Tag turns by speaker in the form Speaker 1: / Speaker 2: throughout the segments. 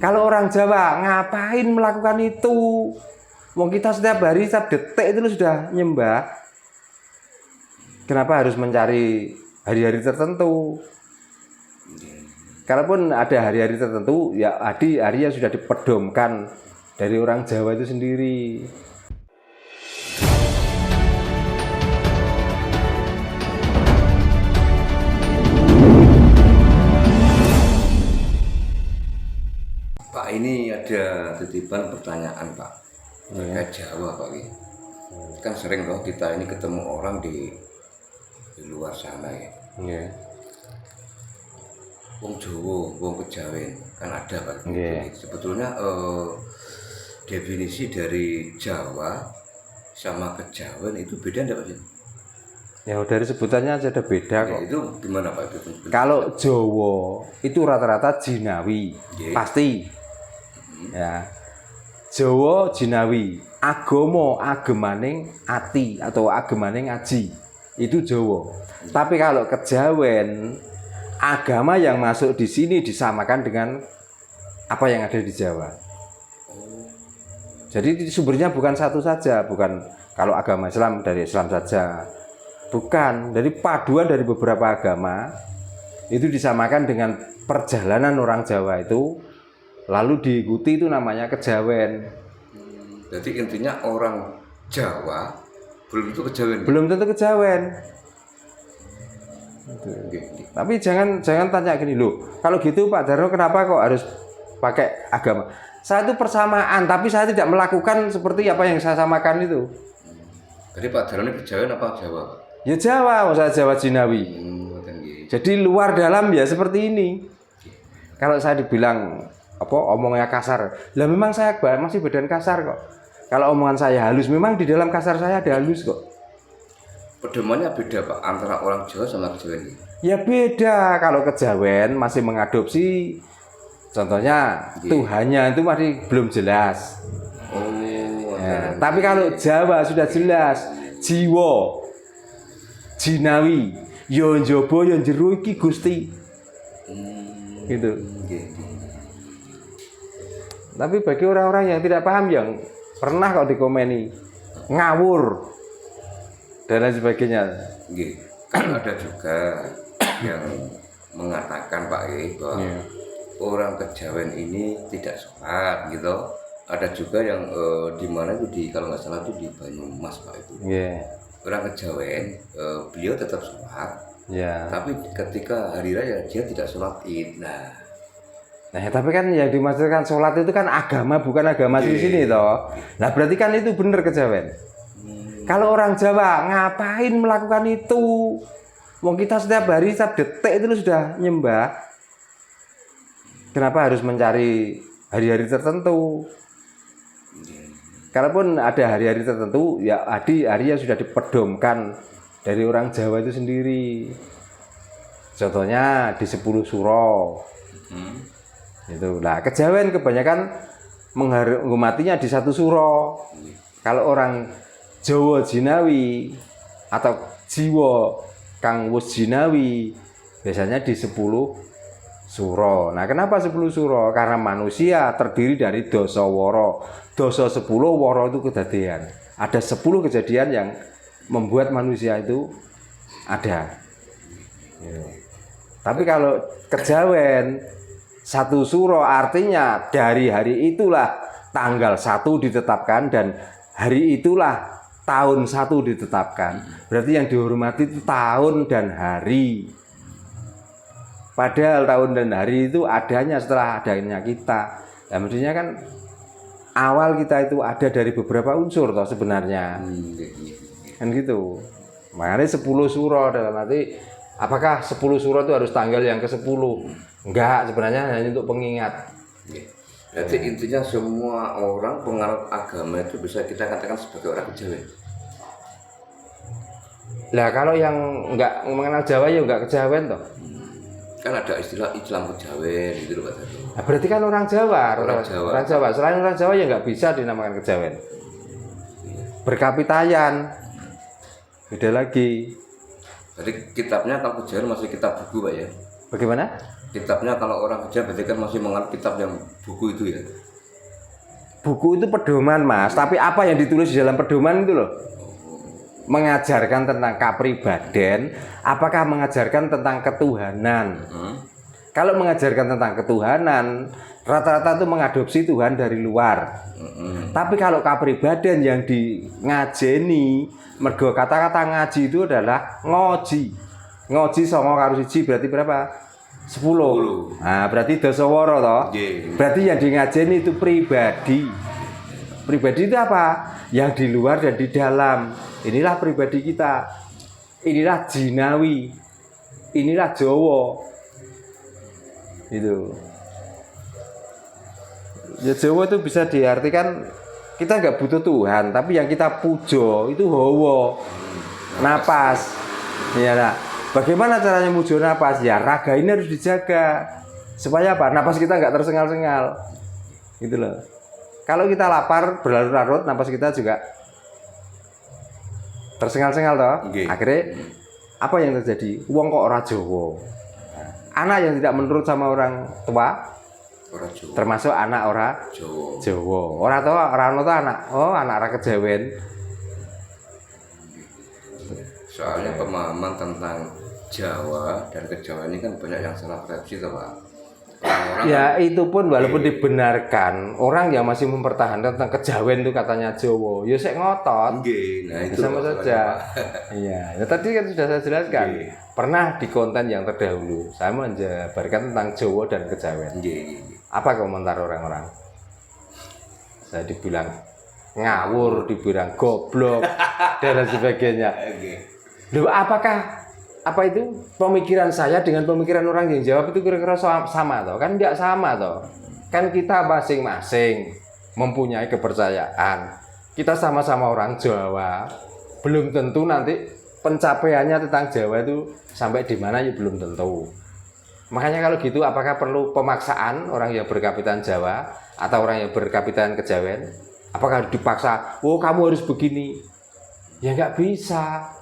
Speaker 1: Kalau orang Jawa ngapain melakukan itu? Wong kita setiap hari, setiap detik itu sudah nyembah. Kenapa harus mencari hari-hari tertentu? Kalaupun ada hari-hari tertentu, ya hari yang sudah dipedomkan dari orang Jawa itu sendiri.
Speaker 2: Pak, ini ada titipan pertanyaan Pak terkait Jawa Pak. Kan sering loh kita ini ketemu orang di luar sana ya. Wong Jawa, wong Kejawen kan ada Pak. Sebetulnya definisi dari Jawa sama Kejawen itu beda enggak Pak?
Speaker 1: Ya dari sebutannya aja ada beda kok.
Speaker 2: Itu gimana Pak?
Speaker 1: Kalau Jawa itu rata-rata Jinawi, pasti. Ya, Jawa Jinawi, agamaning ati atau agamaning ngaji, itu Jawa. Tapi kalau Kejawen, agama yang masuk di sini disamakan dengan apa yang ada di Jawa. Jadi sumbernya bukan satu saja, bukan kalau agama Islam dari Islam saja. Bukan, dari paduan dari beberapa agama itu disamakan dengan perjalanan orang Jawa itu, lalu diikuti itu namanya Kejawen.
Speaker 2: Jadi intinya orang Jawa belum tentu Kejawen.
Speaker 1: Belum tentu Kejawen. Tapi jangan tanya gini loh. Kalau gitu Pak Darno kenapa kok harus pakai agama? Saya itu persamaan, tapi saya tidak melakukan seperti apa yang saya samakan itu.
Speaker 2: Jadi Pak Darno ini Kejawen apa Jawa?
Speaker 1: Ya Jawa, saya Jawa Jinawi. Jadi luar dalam ya seperti ini. Kalau saya dibilang apa omongnya kasar, lah memang saya masih badan kasar kok. Kalau omongan saya halus, memang di dalam kasar saya ada halus kok.
Speaker 2: Pedomannya beda Pak antara orang Jawa sama Kejawen ini?
Speaker 1: Ya beda. Kalau Kejawen masih mengadopsi, contohnya Tuhannya itu masih belum jelas. Tapi kalau Jawa sudah jelas, jiwa, Jinawi, yo njobo yo jero iki Gusti. Gitu. Tapi bagi orang-orang yang tidak paham, yang pernah kok dikomeni ngawur dan lain sebagainya.
Speaker 2: Kan ada juga yang mengatakan Pak bahwa orang Kejawen ini tidak sholat gitu. Ada juga yang di mana itu kalau nggak salah itu di Banyumas Pak itu. Orang Kejawen beliau tetap sholat. Tapi ketika hari raya dia tidak sholat Id.
Speaker 1: Nah, tapi kan yang dimaksudkan sholat itu kan agama, bukan agama di sini toh. Nah, berarti kan itu benar Kejawen. Kalau orang Jawa ngapain melakukan itu? Wong kita setiap hari, setiap detik itu sudah nyembah. Kenapa harus mencari hari-hari tertentu? Kalaupun ada hari-hari tertentu, ya hari yang sudah dipedomkan dari orang Jawa itu sendiri. Contohnya di 10 suro. Itu. Nah, Kejawen kebanyakan menghormatinya di 1 suro. Kalau orang Jawa Jinawi atau Jiwa Kang Wus Jinawi biasanya di 10 suro. Nah, kenapa 10 suro? Karena manusia terdiri dari dosa woro. Dosa 10, woro itu kejadian. Ada 10 kejadian yang membuat manusia itu ada. Tapi kalau Kejawen 1 suro artinya dari hari itulah tanggal 1 ditetapkan dan hari itulah tahun 1 ditetapkan. Berarti yang dihormati itu tahun dan hari. Padahal tahun dan hari itu adanya setelah adanya kita. Ya maksudnya kan awal kita itu ada dari beberapa unsur toh sebenarnya. Kan gitu. Makanya 10 suro dalam arti apakah 10 suro itu harus tanggal yang ke-10? Enggak, sebenarnya hanya untuk pengingat.
Speaker 2: Jadi intinya semua orang penganut agama itu bisa kita katakan sebagai orang Kejawen.
Speaker 1: Lah kalau yang enggak mengenal Jawa ya enggak Kejawen toh.
Speaker 2: Kan ada istilah Islam Kejawen gitu loh Pak Darno.
Speaker 1: Nah, berarti kan orang Jawa.
Speaker 2: Orang
Speaker 1: Jawa. Selain orang Jawa ya enggak bisa dinamakan Kejawen. Berkapitayan. Beda lagi.
Speaker 2: Jadi kitabnya tentang Kejawen masih kitab buku Pak ya?
Speaker 1: Bagaimana?
Speaker 2: Kitabnya kalau orang kerja berarti kan masih mengenal kitab yang buku itu ya.
Speaker 1: Buku itu pedoman Mas, tapi apa yang ditulis di dalam pedoman itu loh? Mengajarkan tentang kepribadian, apakah mengajarkan tentang ketuhanan? Kalau mengajarkan tentang ketuhanan, rata-rata itu mengadopsi Tuhan dari luar. Tapi kalau kepribadian yang di ngajeni, mergo kata-kata ngaji itu adalah ngoji. Ngoji songo karo siji berarti berapa? 10. Nah, berarti dasawara toh. Berarti yang di ngajeni itu pribadi. Pribadi itu apa? Yang di luar dan di dalam. Inilah pribadi kita. Inilah jinawi. Inilah Jawa. Itu. Ya Jawa itu bisa diartikan kita nggak butuh Tuhan, tapi yang kita pujo itu hawa, napas. Ya nah, bagaimana caranya mujo napas? Ya raga ini harus dijaga supaya apa? Napas kita nggak tersengal-sengal. Gitu loh. Kalau kita lapar berlarut-larut, napas kita juga tersengal-sengal toh. Akhirnya apa yang terjadi? Wong kok ora Jawa. Anak yang tidak menurut sama orang tua, termasuk anak ora Jawa. Ora tau ora ono anak. Oh, anak ora kejawen.
Speaker 2: Soalnya pemahaman tentang Jawa dan kejawen ini kan banyak yang salah persepsi toh, Pak. Orang-orang
Speaker 1: Ya itu pun walaupun dibenarkan, orang yang masih mempertahankan tentang kejawen itu katanya Jawa, ya sik ngotot.
Speaker 2: nah itu
Speaker 1: Sama saja. Iya, ya tadi kan sudah saya jelaskan. Pernah di konten yang terdahulu saya menjabarkan tentang Jawa dan kejawen. Apa komentar orang-orang? Saya dibilang ngawur, dibilang goblok dan lain sebagainya. Loh, apakah apa itu pemikiran saya dengan pemikiran orang yang jawab itu kira-kira sama toh? Kan tidak sama toh. Kan kita masing-masing mempunyai kepercayaan. Kita sama-sama orang Jawa. Belum tentu nanti pencapaiannya tentang Jawa itu sampai di mana ya belum tentu. Makanya kalau gitu apakah perlu pemaksaan orang yang berkapitan Jawa atau orang yang berkapitan Kejawen? Apakah dipaksa, "Oh, kamu harus begini." Ya nggak bisa.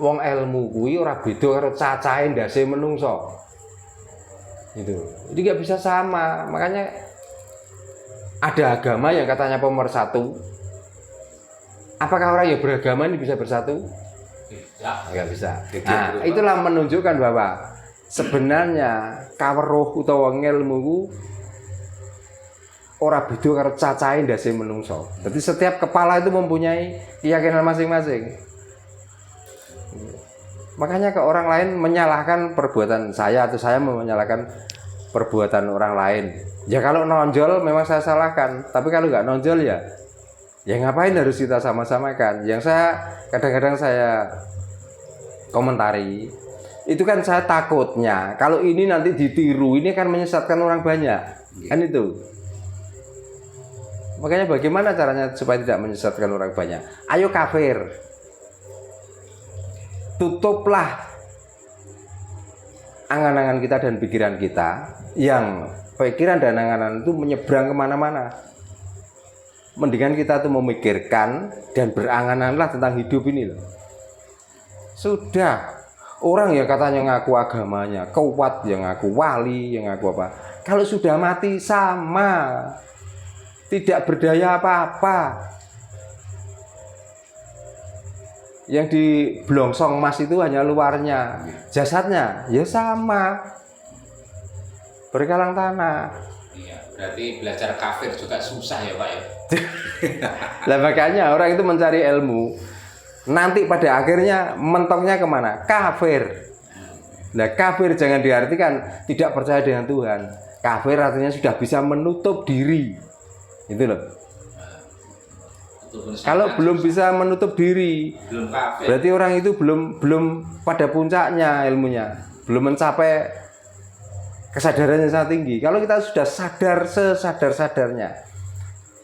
Speaker 1: Wong ilmu kuwi ora beda karo cacahe ndase menungso. Itu. Jadi nggak bisa sama. Makanya ada agama yang katanya pemersatu. Apakah orang yang beragama ini bisa bersatu? Nggak bisa. Nah, itulah menunjukkan bahwa sebenarnya kaweruh utawa ngelmu ku ora beda karo cacahe ndase menungso. Jadi setiap kepala itu mempunyai keyakinan masing-masing. Makanya ke orang lain menyalahkan perbuatan saya atau saya menyalahkan perbuatan orang lain. Ya kalau nonjol memang saya salahkan, tapi kalau nggak nonjol ya ngapain harus kita sama-samakan. Yang saya kadang-kadang saya komentari itu kan saya takutnya kalau ini nanti ditiru ini kan menyesatkan orang banyak. Kan itu. Makanya bagaimana caranya supaya tidak menyesatkan orang banyak? Ayo kafir. Tutuplah angan-angan kita dan pikiran kita yang pikiran dan angan-angan itu menyeberang kemana-mana. Mendingan kita tuh memikirkan dan berangan-anganlah tentang hidup ini loh. Sudah, orang yang katanya ngaku agamanya kuat, yang ngaku wali, yang ngaku apa, kalau sudah mati sama, tidak berdaya apa-apa. Yang di blongsong emas itu hanya luarnya, jasadnya ya sama, berkalang tanah.
Speaker 3: Iya, berarti belajar kafir juga susah ya Pak ya.
Speaker 1: Lah makanya orang itu mencari ilmu, nanti pada akhirnya mentoknya kemana? Kafir. Nah kafir jangan diartikan tidak percaya dengan Tuhan. Kafir artinya sudah bisa menutup diri, itu loh. Kalau belum bisa menutup diri,
Speaker 3: belum kafir.
Speaker 1: Berarti orang itu belum pada puncaknya ilmunya, belum mencapai kesadaran yang sangat tinggi. Kalau kita sudah sadar sesadar-sadarnya,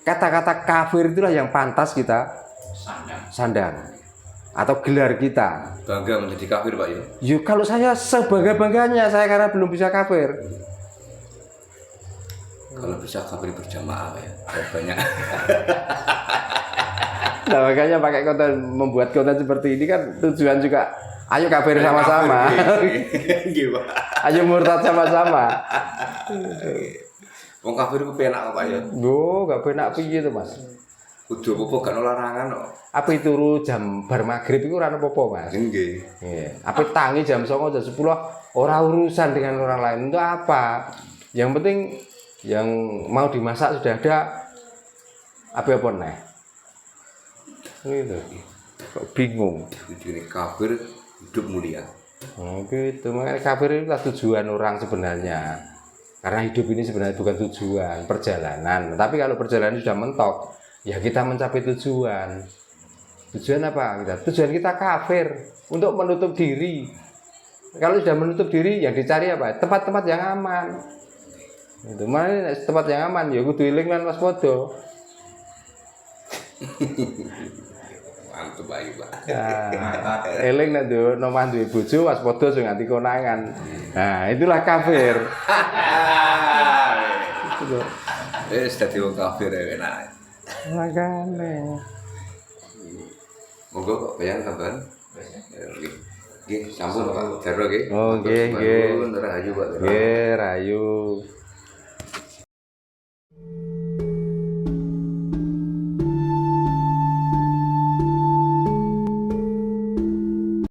Speaker 1: kata-kata kafir itulah yang pantas kita sandang atau gelar kita.
Speaker 2: Bangga menjadi kafir Pak ya?
Speaker 1: Yuk kalau saya sebangga-bangganya saya karena belum bisa kafir.
Speaker 2: Kalau bisa kafir berjamaah ya, banyak.
Speaker 1: Nah, makanya pakai konten, membuat konten seperti ini kan tujuan juga ayo kafir sama-sama.
Speaker 2: Gimana?
Speaker 1: Ayo murtad sama-sama.
Speaker 2: Wong kafir ku penak apa ya?
Speaker 1: Duh, gak penak piye to, Mas?
Speaker 2: Kudu apa gak olarangan kok.
Speaker 1: Apa turu jam bar magrib iku ora apa-apa, Mas.
Speaker 2: Nggih.
Speaker 1: Iya. Apa tangi jam 09.00 jam 10 ora urusan dengan orang lain. Untuk apa? Yang penting yang mau dimasak sudah ada. Apa nih? Gitu. Kok bingung.
Speaker 2: Tujuan kafir hidup mulia.
Speaker 1: Oh, gitu. Makanya kafir itu tujuan orang sebenarnya. Karena hidup ini sebenarnya bukan tujuan, perjalanan. Tapi kalau perjalanan sudah mentok, ya kita mencapai tujuan. Tujuan apa? Tujuan kita kafir untuk menutup diri. Kalau sudah menutup diri, yang dicari apa? Tempat-tempat yang aman. Itu mana tempat yang aman? Ya kudu eling lan waspada.
Speaker 2: Mantap ayo, Pak.
Speaker 1: Nah, eling nek nomah duwe bojo waspada aja nganti konangan. Nah, itulah kafir.
Speaker 2: Dadi wong kafir enak.
Speaker 1: Makane.
Speaker 2: Monggo kok bayang kabar. Nggih, sampun Pak. Jero nggih.
Speaker 1: Oh, nggih, nggih.
Speaker 2: Rahayu Pak.
Speaker 1: Nggih, rayu.